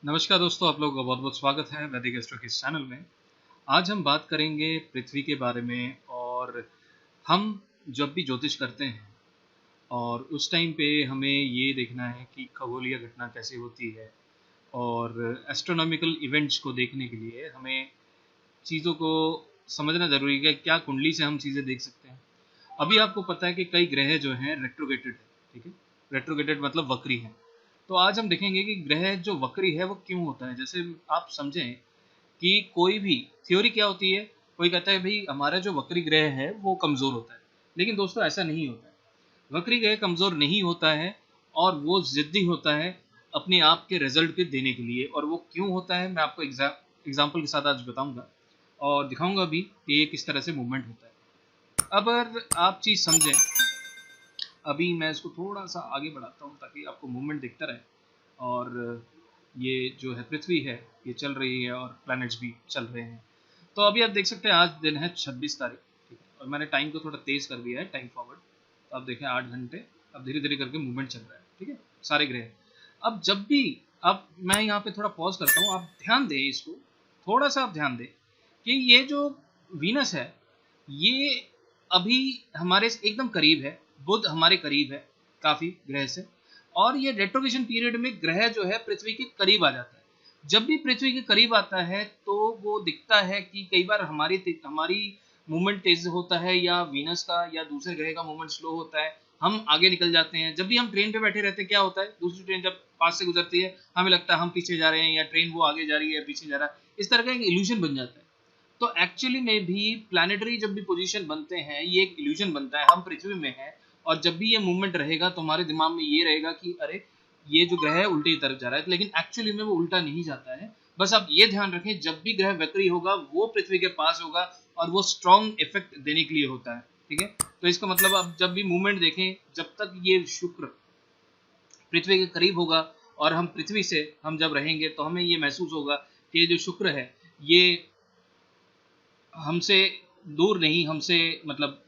नमस्कार दोस्तों, आप लोगों का बहुत बहुत स्वागत है वैदिक एस्ट्रो के इस चैनल में। आज हम बात करेंगे पृथ्वी के बारे में। और हम जब भी ज्योतिष करते हैं और उस टाइम पे हमें ये देखना है कि खगोलीय घटना कैसे होती है, और एस्ट्रोनॉमिकल इवेंट्स को देखने के लिए हमें चीज़ों को समझना ज़रूरी है। क्या कुंडली से हम चीज़ें देख सकते हैं? अभी आपको पता है कि कई ग्रह जो हैं रेट्रोगेटेड है, ठीक है। रेट्रोगेटेड मतलब वक्री है। तो आज हम देखेंगे कि ग्रह जो वक्री है वो क्यों होता है। जैसे आप समझें कि कोई भी थ्योरी क्या होती है, कोई कहता है भाई हमारा जो वक्री ग्रह है वो कमज़ोर होता है, लेकिन दोस्तों ऐसा नहीं होता है। वक्री ग्रह कमज़ोर नहीं होता है, और वो ज़िद्दी होता है अपने आप के रिजल्ट के देने के लिए। और वो क्यों होता है मैं आपको एग्जाम्पल के साथ आज बताऊंगा और दिखाऊंगा भी कि ये किस तरह से मूवमेंट होता है। अब अगर आप चीज़ समझें, अभी मैं इसको थोड़ा सा आगे बढ़ाता हूँ ताकि आपको मूवमेंट दिखता रहे। और ये जो है पृथ्वी है ये चल रही है और प्लैनेट्स भी चल रहे हैं। तो अभी आप देख सकते हैं आज दिन है 26 तारीख, ठीक है। और मैंने टाइम को थोड़ा तेज़ कर दिया है, टाइम फॉरवर्ड। तो आप देखें 8 घंटे, अब धीरे धीरे करके मूवमेंट चल रहा है, ठीक है, सारे ग्रह। अब जब भी, अब मैं यहाँ पे थोड़ा पॉज करता हूँ, आप ध्यान दें इसको, थोड़ा सा आप ध्यान दें कि ये जो वीनस है ये अभी हमारे एकदम करीब है, बुध हमारे करीब है काफ़ी ग्रह से। और ये रेट्रोगेशन पीरियड में ग्रह जो है पृथ्वी के करीब आ जाता है। जब भी पृथ्वी के करीब आता है तो वो दिखता है कि कई बार हमारी मूवमेंट तेज होता है, या वीनस का या दूसरे ग्रह का मूवमेंट स्लो होता है, हम आगे निकल जाते हैं। जब भी हम ट्रेन पे बैठे रहते हैं क्या होता है, दूसरी ट्रेन जब पास से गुजरती है हमें लगता है हम पीछे जा रहे हैं, या ट्रेन वो आगे जा रही है पीछे जा रहा है, इस तरह का एक इल्यूजन बन जाता है। तो एक्चुअली में भी प्लानिटरी जब भी पोजीशन बनते हैं ये एक इल्यूजन बनता है, हम पृथ्वी में हैं। और जब भी ये मूवमेंट रहेगा तो हमारे दिमाग में ये रहेगा कि अरे ये जो ग्रह है उल्टी तरफ जा रहा है, लेकिन एक्चुअली में वो उल्टा नहीं जाता है। बस आप ये ध्यान रखें, जब भी ग्रह वक्री होगा वो पृथ्वी के पास होगा, और वो स्ट्रॉन्ग इफेक्ट देने के लिए होता है, ठीक है। तो इसका मतलब आप जब भी मूवमेंट देखें, जब तक ये शुक्र पृथ्वी के करीब होगा और हम पृथ्वी से हम जब रहेंगे तो हमें ये महसूस होगा कि ये जो शुक्र है ये हमसे दूर नहीं, हमसे मतलब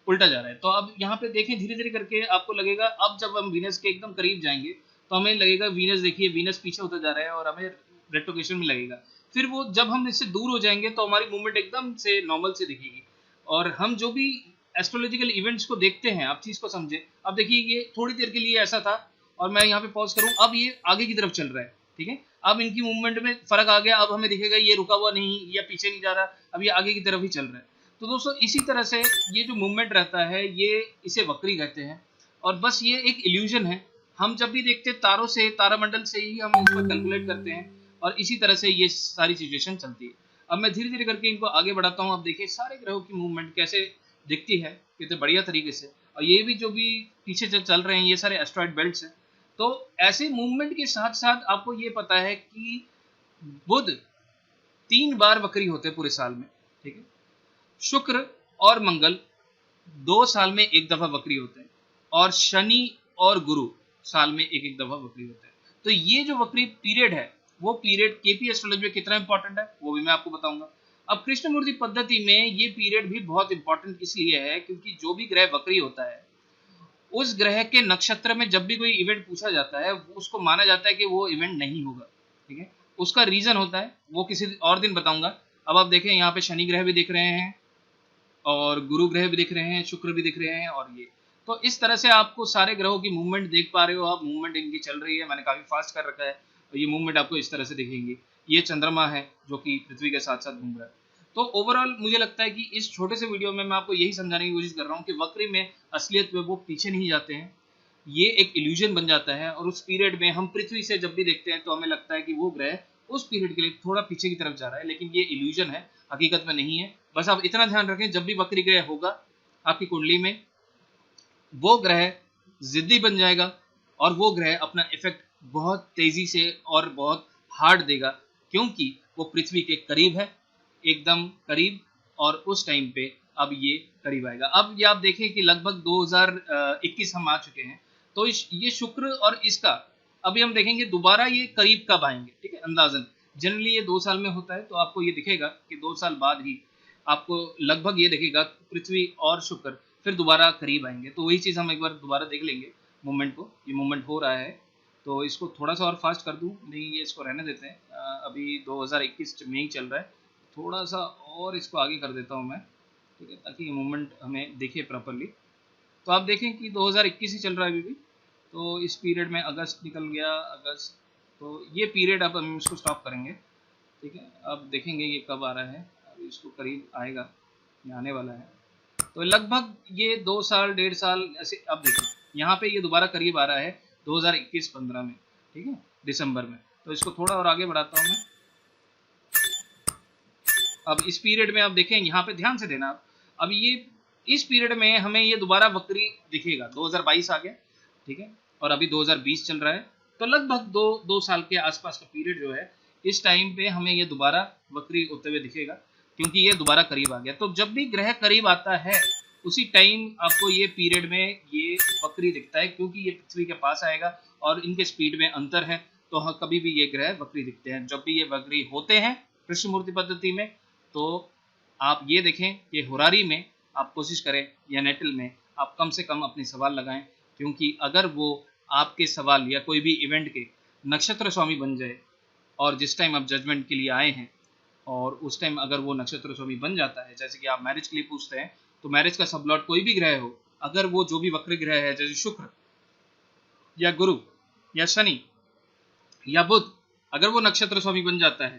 उल्टा जा रहा है। तो अब यहाँ पे देखें धीरे धीरे करके आपको लगेगा, अब जब हम वीनस के एकदम करीब जाएंगे तो हमें लगेगा वीनस, देखिए वीनस पीछे होता जा रहा है और हमें रेट्रोगेशन में लगेगा। फिर वो जब हम इससे दूर हो जाएंगे तो हमारी मूवमेंट एकदम से नॉर्मल से दिखेगी। और हम जो भी एस्ट्रोलॉजिकल इवेंट्स को देखते हैं, आप चीज को समझे। अब देखिए ये थोड़ी देर के लिए ऐसा था, और मैं यहाँ पे पॉज करूँ, अब ये आगे की तरफ चल रहा है, ठीक है। अब इनकी मूवमेंट में फर्क आ गया, अब हमें दिखेगा ये रुका हुआ नहीं या पीछे नहीं जा रहा, अब ये आगे की तरफ ही चल रहा है। तो दोस्तों इसी तरह से ये जो मूवमेंट रहता है ये इसे वक्री कहते हैं। और बस ये एक इल्यूजन है। हम जब भी देखते हैं तारों से, तारामंडल से ही हम उसको कैलकुलेट करते हैं, और इसी तरह से ये सारी सिचुएशन चलती है। अब मैं धीरे धीरे करके इनको आगे बढ़ाता हूँ। अब देखिए सारे ग्रहों की मूवमेंट कैसे दिखती है कितने बढ़िया तरीके से। और ये भी जो भी पीछे चल रहे हैं ये सारे एस्ट्रॉइड बेल्ट्स हैं। तो ऐसे मूवमेंट के साथ साथ आपको ये पता है कि बुध 3 बार वक्री होते हैं पूरे साल में, ठीक है। शुक्र और मंगल 2 साल में एक दफा वक्री होते हैं, और शनि और गुरु साल में एक एक दफा वक्री होते हैं। तो ये जो वक्री पीरियड है वो पीरियड केपी एस्ट्रोलॉजी में कितना इंपॉर्टेंट है वो भी मैं आपको बताऊंगा। अब कृष्णमूर्ति पद्धति में ये पीरियड भी बहुत इंपॉर्टेंट इसलिए है क्योंकि जो भी ग्रह वक्री होता है उस ग्रह के नक्षत्र में जब भी कोई इवेंट पूछा जाता है उसको माना जाता है कि वो इवेंट नहीं होगा, ठीक है। उसका रीजन होता है, वो किसी और दिन बताऊंगा। अब आप देखें यहाँ पे शनि ग्रह भी दिख रहे हैं, और गुरु ग्रह भी दिख रहे हैं, शुक्र भी दिख रहे हैं, और ये तो इस तरह से आपको सारे ग्रहों की मूवमेंट देख पा रहे हो आप। मूवमेंट इनकी चल रही है, मैंने काफी फास्ट कर रखा है, और ये मूवमेंट आपको इस तरह से दिखेंगी। ये चंद्रमा है जो कि पृथ्वी के साथ साथ घूम रहा है। तो ओवरऑल मुझे लगता है कि इस छोटे से वीडियो में मैं आपको यही समझाने की कोशिश कर रहा हूँ कि वक्री में असलियत में वो पीछे नहीं जाते हैं, ये एक इल्यूजन बन जाता है। और उस पीरियड में हम पृथ्वी से जब भी देखते हैं तो हमें लगता है कि वो ग्रह उस पीरियड के लिए थोड़ा पीछे की तरफ जा रहा है, लेकिन ये इल्यूजन है, हकीकत में नहीं है। बस आप इतना ध्यान रखें, जब भी वक्री ग्रह होगा आपकी कुंडली में वो ग्रह जिद्दी बन जाएगा, और वो ग्रह अपना इफेक्ट बहुत तेजी से और बहुत हार्ड देगा, क्योंकि वो पृथ्वी के करीब है, एकदम करीब। और उस टाइम पे अब ये करीब आएगा। अब ये आप देखें कि लगभग 2021 हम आ चुके हैं। तो ये शुक्र और इसका अभी हम देखेंगे दोबारा ये करीब कब आएंगे, ठीक है। अंदाजन जनरली ये 2 साल में होता है, तो आपको ये दिखेगा कि 2 साल बाद ही आपको लगभग ये दिखेगा पृथ्वी और शुक्र फिर दोबारा करीब आएंगे। तो वही चीज़ हम एक बार दोबारा देख लेंगे मूवमेंट को, ये मूवमेंट हो रहा है। तो इसको थोड़ा सा और फास्ट कर दूँ, नहीं ये इसको रहने देते हैं, अभी 2021 में ही चल रहा है, थोड़ा सा और इसको आगे कर देता हूँ मैं, ठीक है, ताकि ये मूवमेंट हमें दिखे प्रॉपरली। तो आप देखें कि 2021 ही चल रहा है अभी भी। तो इस पीरियड में अगस्त निकल गया, अगस्त, तो ये पीरियड अब हम इसको स्टॉप करेंगे, ठीक है। अब देखेंगे ये कब आ रहा है, अब इसको करीब आएगा, ये आने वाला है। तो लगभग ये 2 साल 1.5 साल ऐसे। अब देखिए यहाँ पे ये दोबारा करीब आ रहा है 2021-15 में, ठीक है, दिसंबर में। तो इसको थोड़ा और आगे बढ़ाता हूँ मैं। अब इस पीरियड में आप देखें, यहाँ पे ध्यान से देना आप, अब ये इस पीरियड में हमें ये दोबारा वक्री दिखेगा। 2022 आ गया, ठीक है, और अभी 2020 चल रहा है, तो लगभग दो साल के आसपास का पीरियड जो है, इस टाइम पे हमें ये दोबारा वक्री होते हुए दिखेगा, क्योंकि ये दोबारा करीब आ गया। तो जब भी ग्रह करीब आता है उसी टाइम आपको ये पीरियड में ये वक्री दिखता है, क्योंकि ये पृथ्वी के पास आएगा और इनके स्पीड में अंतर है, तो हाँ कभी भी ये ग्रह वक्री दिखते हैं। जब भी ये वक्री होते हैं कृष्णमूर्ति पद्धति में, तो आप ये देखें कि होरारी में आप कोशिश करें या नेटल में आप कम से कम अपने सवाल लगाएं, क्योंकि अगर वो आपके सवाल या कोई भी इवेंट के नक्षत्र स्वामी बन जाए, और जिस टाइम आप जजमेंट के लिए आए हैं और उस टाइम अगर वो नक्षत्र स्वामी बन जाता है, जैसे कि आप मैरिज के लिए पूछते हैं, तो मैरिज का सबलॉट कोई भी ग्रह हो, अगर वो जो भी वक्र ग्रह है, जैसे शुक्र या गुरु या शनि या बुध, अगर वो नक्षत्र स्वामी बन जाता है,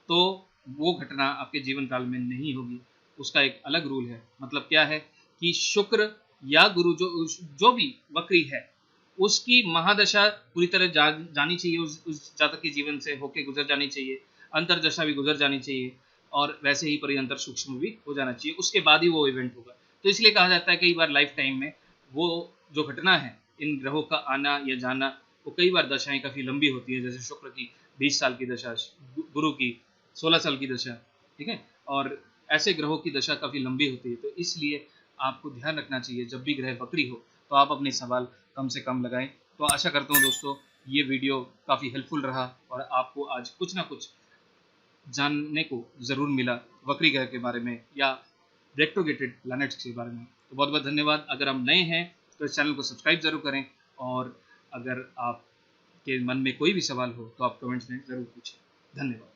तो वो घटना आपके जीवन काल में नहीं होगी। उसका एक अलग रूल है। मतलब क्या है कि शुक्र या गुरु जो भी वक्री है, उसकी महादशा पूरी तरह जानी चाहिए, उस जातक के जीवन से होके गुजर जानी चाहिए, अंतरदशा भी गुजर जानी चाहिए, और वैसे ही परिअंतर सूक्ष्म भी हो जाना चाहिए, उसके बाद ही वो इवेंट होगा। तो इसलिए कहा जाता है कई बार लाइफ टाइम में वो जो घटना है, इन ग्रहों का आना या जाना, वो कई बार दशाएं काफ़ी लंबी होती है, जैसे शुक्र की 20 साल की दशा, गुरु की 16 साल की दशा, ठीक है, और ऐसे ग्रहों की दशा काफ़ी लंबी होती है। तो इसलिए आपको ध्यान रखना चाहिए, जब भी ग्रह वक्री हो तो आप अपने सवाल कम से कम लगाएं। तो आशा करता हूँ दोस्तों ये वीडियो काफ़ी हेल्पफुल रहा और आपको आज कुछ ना कुछ जानने को ज़रूर मिला वक्री ग्रह के बारे में या रेट्रोगेटेड प्लैनेट्स के बारे में। तो बहुत बहुत धन्यवाद। अगर हम नए हैं तो इस चैनल को सब्सक्राइब ज़रूर करें, और अगर आपके मन में कोई भी सवाल हो तो आप कमेंट्स में ज़रूर पूछें। धन्यवाद।